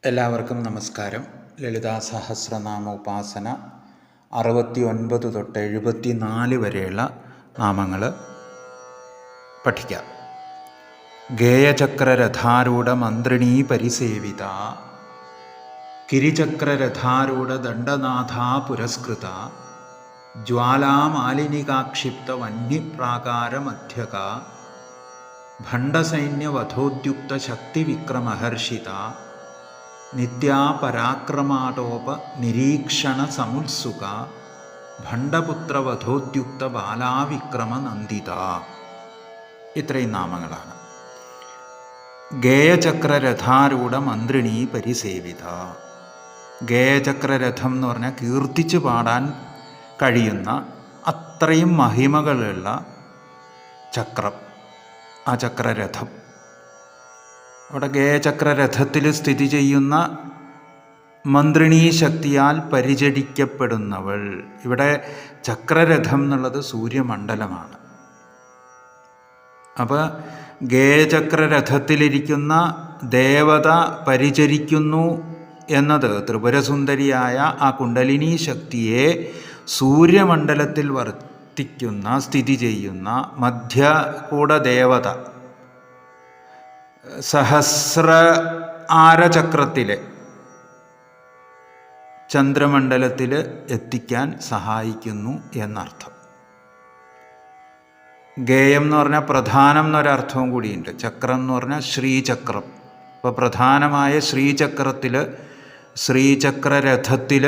എല്ലാവർക്കും നമസ്കാരം. ലളിതാ സഹസ്രനാമ ഉപാസന 69 തൊട്ട് 74 വരെയുള്ള നാമങ്ങൾ പഠിക്കാം. ഗേയചക്രരഥാരൂഢ മന്ത്രിണീ പരിസേവിത, കിരിചക്രരഥാരൂഢ ദണ്ഡനാഥാ പുരസ്കൃത, ജ്വാലാമാലിനികാക്ഷിപ്ത വന്യപ്രാകാരമധ്യക, ഭണ്ഡസൈന്യവധോദ്യുക്ത ശക്തിവിക്രമഹർഷിത, നിത്യാ പരാക്രമാടോപ നിരീക്ഷണ സമുത്സുക, ഭണ്ഡപുത്രവധോദ്യുക്ത ബാലാവിക്രമ നന്ദിത. ഇത്രയും നാമങ്ങളാണ്. ഗേയചക്രരഥാരൂഢ മന്ത്രിണീ പരിസേവിത. ഗേയചക്രരഥം എന്ന് പറഞ്ഞാൽ കീർത്തിച്ചു പാടാൻ കഴിയുന്ന അത്രയും മഹിമകളുള്ള ചക്രം, ആ ചക്രരഥം. അവിടെ ഗേയചക്രരഥത്തിൽ സ്ഥിതി ചെയ്യുന്ന മന്ത്രിണീ ശക്തിയാൽ പരിചരിക്കപ്പെടുന്നവൾ. ഇവിടെ ചക്രരഥം എന്നുള്ളത് സൂര്യമണ്ഡലമാണ്. അപ്പോൾ ഗേയചക്രരഥത്തിലിരിക്കുന്ന ദേവത പരിചരിക്കുന്നു എന്നത് ത്രിപുരസുന്ദരിയായ ആ കുണ്ടലിനി ശക്തിയെ സൂര്യമണ്ഡലത്തിൽ വർത്തിക്കുന്ന സ്ഥിതി ചെയ്യുന്ന മധ്യകൂട ദേവത സഹസ്ര ആരചക്രത്തിലെ ചന്ദ്രമണ്ഡലത്തിൽ എത്തിക്കാൻ സഹായിക്കുന്നു എന്നർത്ഥം. ഗേയം എന്ന് പറഞ്ഞാൽ പ്രധാനം എന്നൊരർത്ഥവും കൂടിയുണ്ട്. ചക്രം എന്ന് പറഞ്ഞാൽ ശ്രീചക്രം. അപ്പോൾ പ്രധാനമായ ശ്രീചക്രത്തിൽ, ശ്രീചക്രരഥത്തിൽ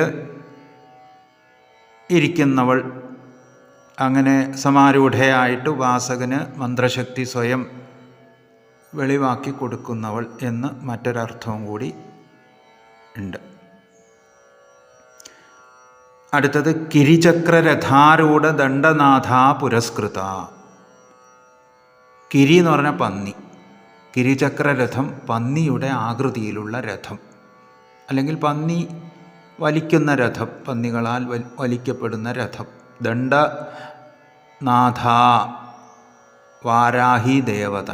ഇരിക്കുന്നവൾ, അങ്ങനെ സമാരൂഢയായിട്ട് ഉപാസകന് മന്ത്രശക്തി സ്വയം വെളിവാക്കി കൊടുക്കുന്നവൾ എന്ന് മറ്റൊരർത്ഥവും കൂടി ഉണ്ട്. അടുത്തത് കിരിചക്രരഥാരൂഢ ദണ്ഡനാഥാ പുരസ്കൃത. കിരി എന്ന് പറഞ്ഞാൽ പന്നി. കിരിചക്രരഥം പന്നിയുടെ ആകൃതിയിലുള്ള രഥം, അല്ലെങ്കിൽ പന്നി വലിക്കുന്ന രഥം, പന്നികളാൽ വലിക്കപ്പെടുന്ന രഥം. ദണ്ഡനാഥ വാരാഹി ദേവത.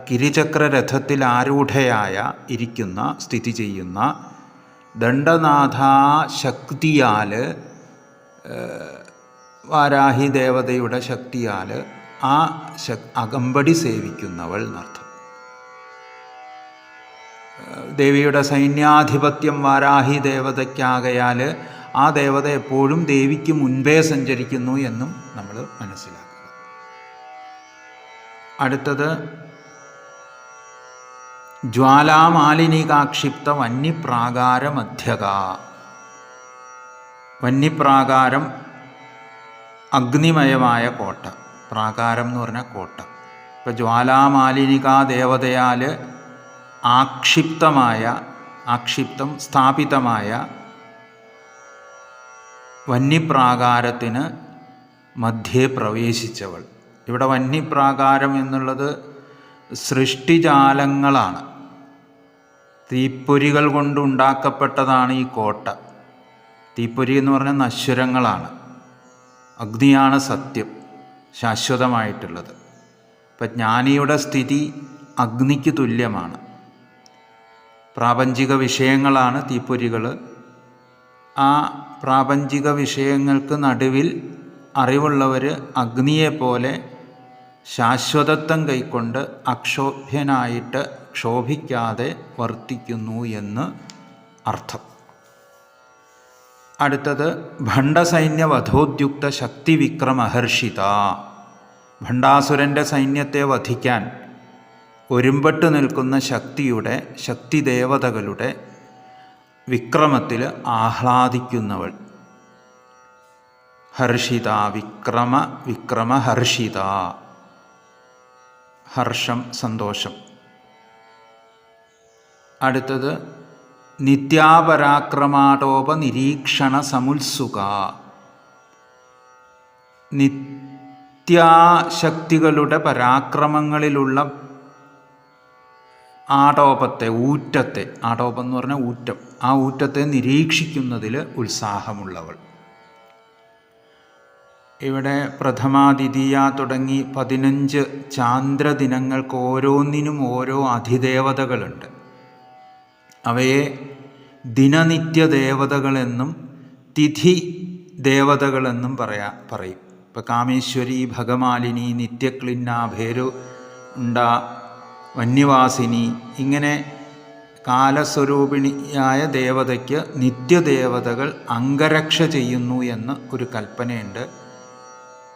കിരിചക്രരഥത്തിൽ ആരൂഢയായ ഇരിക്കുന്ന, സ്ഥിതി ചെയ്യുന്ന ദണ്ഡനാഥാ ശക്തിയാൽ, വാരാഹി ദേവതയുടെ ശക്തിയാൽ ആ അകമ്പടി സേവിക്കുന്നവൾ എന്നർത്ഥം. ദേവിയുടെ സൈന്യാധിപത്യം വാരാഹി ദേവതയ്ക്കാകയാൽ ആ ദേവത എപ്പോഴും ദേവിക്ക് മുൻപേ സഞ്ചരിക്കുന്നു എന്നും നമ്മൾ മനസ്സിലാക്കുക. അടുത്തത് ജ്വാലാമാലിനികാക്ഷിപ്ത വന്യപ്രാകാരമധ്യക. വന്യപ്രാകാരം അഗ്നിമയമായ കോട്ട. പ്രാകാരം എന്ന് പറഞ്ഞാൽ കോട്ട. ഇപ്പോൾ ജ്വാലാമാലിനികാ ദേവതയാൽ ആക്ഷിപ്തം സ്ഥാപിതമായ വന്യപ്രാകാരത്തിന് മധ്യേ പ്രവേശിച്ചവൾ. ഇവിടെ വന്യപ്രാകാരം എന്നുള്ളത് സൃഷ്ടിജാലങ്ങളാണ്. തീപ്പൊരികൾ കൊണ്ടുണ്ടാക്കപ്പെട്ടതാണ് ഈ കോട്ട. തീപ്പൊരി എന്ന് പറഞ്ഞാൽ നശ്വരങ്ങളാണ്. അഗ്നിയാണ് സത്യം, ശാശ്വതമായിട്ടുള്ളത്. ഇപ്പം ജ്ഞാനിയുടെ സ്ഥിതി അഗ്നിക്ക് തുല്യമാണ്. പ്രാപഞ്ചിക വിഷയങ്ങളാണ് തീപ്പൊരികൾ. ആ പ്രാപഞ്ചിക വിഷയങ്ങൾക്ക് നടുവിൽ അറിവുള്ളവർ അഗ്നിയെപ്പോലെ ശാശ്വതത്വം കൈക്കൊണ്ട് അക്ഷോഭ്യനായിട്ട് ക്ഷോഭിക്കാതെ വർത്തിക്കുന്നു എന്ന് അർത്ഥം. അടുത്തത് ഭണ്ഡസൈന്യവധോദ്യുക്ത ശക്തിവിക്രമഹർഷിത. ഭണ്ഡാസുരൻ്റെ സൈന്യത്തെ വധിക്കാൻ ഒരുമ്പെട്ട് നിൽക്കുന്ന ശക്തിദേവതകളുടെ വിക്രമത്തിൽ ആഹ്ലാദിക്കുന്നവൾ. ഹർഷിത, വിക്രമഹർഷിത. ഹർഷം, സന്തോഷം. അടുത്തത് നിത്യാപരാക്രമാടോപ നിരീക്ഷണ സമുത്സുക. നിത്യാശക്തികളുടെ പരാക്രമങ്ങളിലുള്ള ആടോപത്തെ, ഊറ്റത്തെ, ആടോപം എന്ന് പറഞ്ഞാൽ ഊറ്റം, ആ ഊറ്റത്തെ നിരീക്ഷിക്കുന്നതിൽ ഉത്സാഹമുള്ളവൾ. ഇവിടെ പ്രഥമ, ദ്വിതീയ തുടങ്ങി 15 ചാന്ദ്രദിനങ്ങൾക്ക് ഓരോന്നിനും ഓരോ അധിദേവതകളുണ്ട്. അവയെ ദിനനിത്യ ദേവതകളെന്നും തിഥി ദേവതകളെന്നും പറയും. ഇപ്പോൾ കാമേശ്വരി, ഭഗമാലിനി, നിത്യക്ലിന്ന, ഭേരുണ്ട, വന്യവാസിനി, ഇങ്ങനെ കാലസ്വരൂപിണിയായ ദേവതയ്ക്ക് നിത്യദേവതകൾ അംഗരക്ഷ ചെയ്യുന്നു എന്ന് ഒരു കൽപ്പനയുണ്ട്.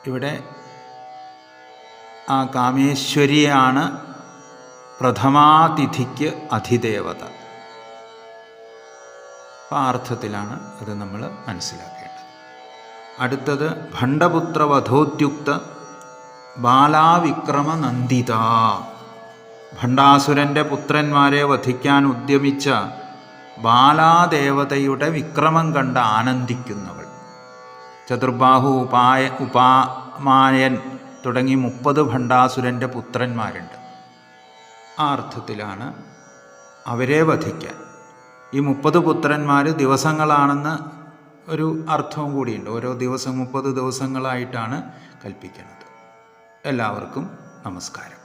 ഇവിടെ ആ കാമേശ്വരിയാണ് പ്രഥമാതിഥിക്ക് അധിദേവത. ആ അർത്ഥത്തിലാണ് അത് നമ്മൾ മനസ്സിലാക്കേണ്ടത്. അടുത്തത് ഭണ്ഡപുത്ര വധോദ്യുക്ത ബാലാവിക്രമ നന്ദിത. ഭണ്ഡാസുരൻ്റെ പുത്രന്മാരെ വധിക്കാൻ ഉദ്യമിച്ച ബാലാദേവതയുടെ വിക്രമം കണ്ട് ആനന്ദിക്കുന്നവൾ. ചതുർബാഹു, ഉപാമായൻ തുടങ്ങി 30 ഭണ്ഡാസുരൻ്റെ പുത്രന്മാരുണ്ട്. ആ അർത്ഥത്തിലാണ് അവരെ വധിക്കാൻ. ഈ 30 പുത്രന്മാർ ദിവസങ്ങളാണെന്ന് ഒരു അർത്ഥവും കൂടിയുണ്ട്. ഓരോ ദിവസം 30 ദിവസങ്ങളായിട്ടാണ് കൽപ്പിക്കുന്നത്. എല്ലാവർക്കും നമസ്കാരം.